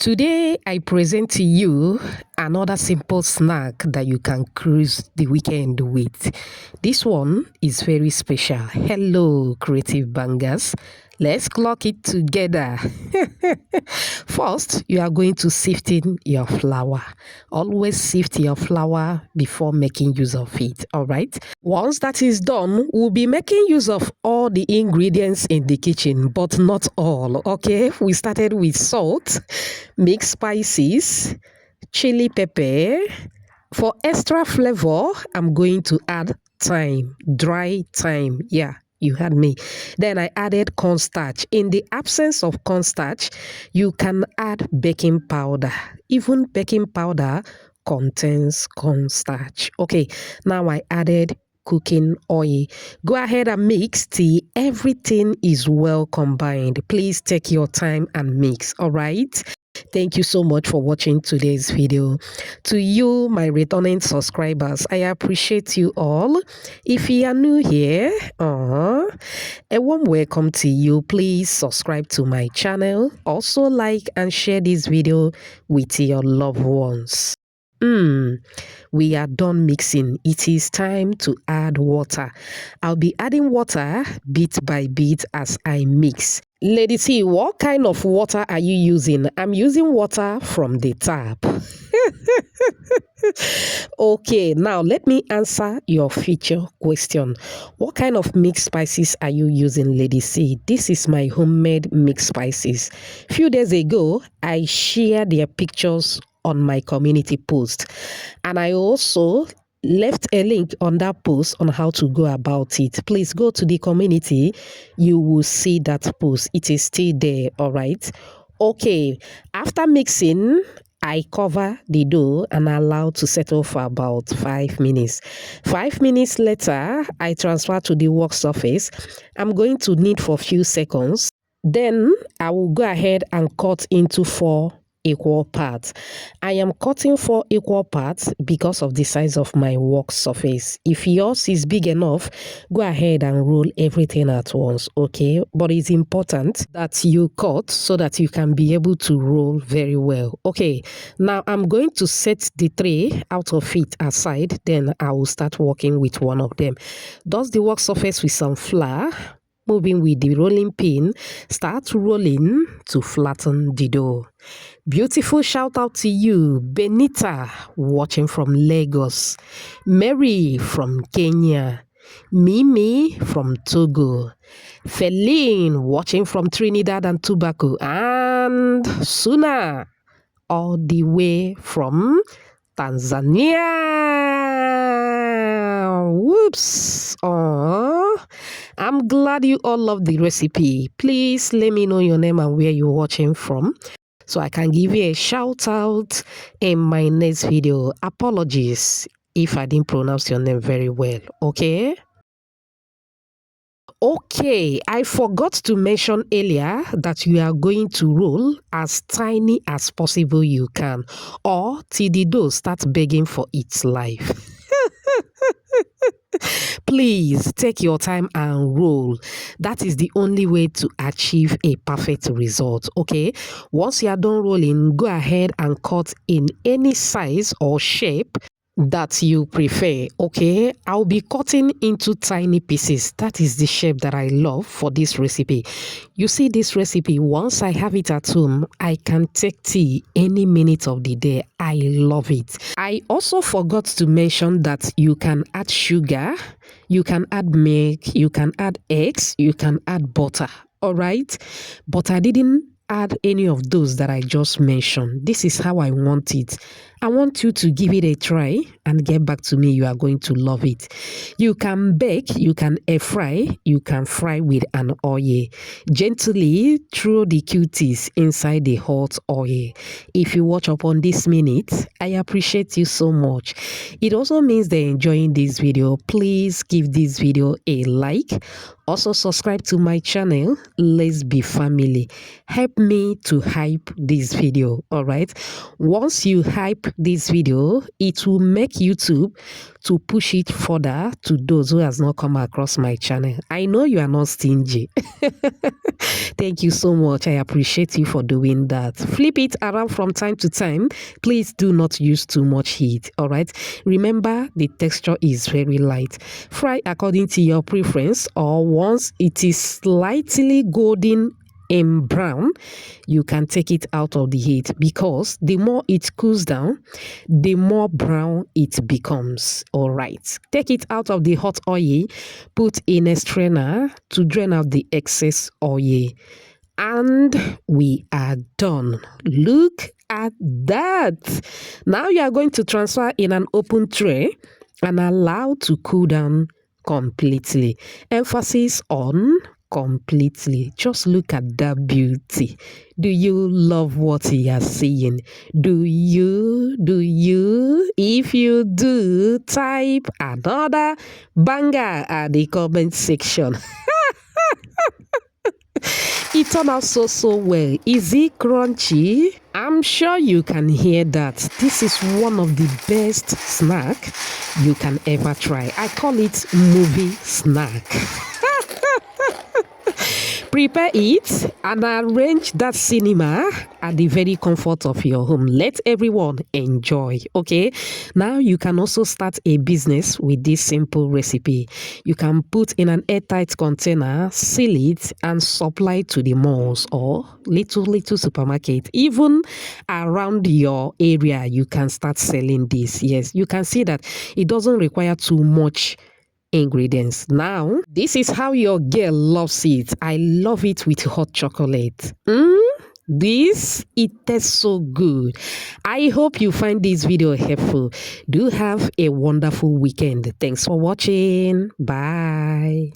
Today, I present to you another simple snack that you can cruise the weekend with. This one is very special. Hello, creative bangers. Let's clock it together. First, you are going to sift in your flour. Always sift your flour before making use of it, all right? Once that is done, we'll be making use of all the ingredients in the kitchen, but not all, okay? We started with salt, mixed spices, chili pepper. For extra flavor, I'm going to add thyme, dry thyme. Yeah, you heard me. Then I added cornstarch. In the absence of cornstarch, you can add baking powder. Even baking powder contains cornstarch. Okay, now I added cooking oil. Go ahead and mix till everything is well combined. Please take your time and mix, all right? Thank you so much for watching today's video. To you, my returning subscribers, I appreciate you all. If you are new here, a warm welcome to you. Please subscribe to my channel. Also like and share this video with your loved ones. We are done mixing. It is time to add water. I'll be adding water bit by bit as I mix. Lady T, what kind of water are you using? I'm using water from the tap. Okay, now let me answer your future question. What kind of mixed spices are you using, Lady C? This is my homemade mixed spices. Few days ago, I shared their pictures on my community post, and I also left a link on that post on how to go about it. Please go to the community. You will see that post. It is still there, all right? Okay, after mixing, I cover the dough and allow to settle for about 5 minutes. 5 minutes later, I transfer to the work surface. I'm going to knead for a few seconds. Then I will go ahead and cut into 4 equal parts. I am cutting 4 equal parts because of the size of my work surface. If yours is big enough, go ahead and roll everything at once, okay? But it's important that you cut so that you can be able to roll very well. Okay, now I'm going to set the tray out of it aside, then I will start working with one of them. Dust the work surface with some flour. Moving with the rolling pin, start rolling to flatten the dough. Beautiful shout out to you, Benita, watching from Lagos, Mary from Kenya, Mimi from Togo, Feline watching from Trinidad and Tobago, and Suna all the way from Tanzania. Whoops. Oh, I'm glad you all love the recipe. Please let me know your name and where you're watching from, so I can give you a shout out in my next video. Apologies if I didn't pronounce your name very well, okay? Okay, I forgot to mention earlier that you are going to roll as tiny as possible you can, or till the dough starts begging for its life. Please take your time and roll. That is the only way to achieve a perfect result, okay? Once you are done rolling, go ahead and cut in any size or shape that you prefer, okay? I'll be cutting into tiny pieces. That is the shape that I love for this recipe. You see, this recipe, once I have it at home, I can take tea any minute of the day. I love it. I also forgot to mention that you can add sugar, you can add milk, you can add eggs, you can add butter, all right? But I didn't add any of those that I just mentioned. This is how I want it. I want you to give it a try and get back to me. You are going to love it. You can bake, you can air fry, you can fry with an oil. Gently throw the cuties inside the hot oil. If you watch up on this minute, I appreciate you so much. It also means they're enjoying this video. Please give this video a like. Also subscribe to my channel. Let's be family. Help me to hype this video. All right. Once you hype this video, it will make YouTube to push it further to those who has not come across my channel. I know you are not stingy. Thank you so much. I appreciate you for doing that. Flip it around from time to time. Please do not use too much heat. All right. Remember, the texture is very light. Fry according to your preference, or once it is slightly golden in brown, you can take it out of the heat, because the more it cools down, the more brown it becomes. All right, take it out of the hot oil, put in a strainer to drain out the excess oil, and we are done. Look at that. Now you are going to transfer in an open tray and allow to cool down completely. Emphasis on completely. Just look at that beauty. Do you love what you are seeing? Do you? If you do, type another banger at the comment section. It turned out so well. Is it crunchy? I'm sure you can hear that. This is one of the best snack you can ever try. I call it movie snack. Prepare it and arrange that cinema at the very comfort of your home. Let everyone enjoy. Okay, now you can also start a business with this simple recipe. You can put in an airtight container, seal it, and supply to the malls or little supermarket. Even around your area, you can start selling this. Yes, you can see that it doesn't require too much ingredients. Now, this is how your girl loves it. I love it with hot chocolate. It tastes so good. I hope you find this video helpful. Do have a wonderful weekend. Thanks for watching. Bye.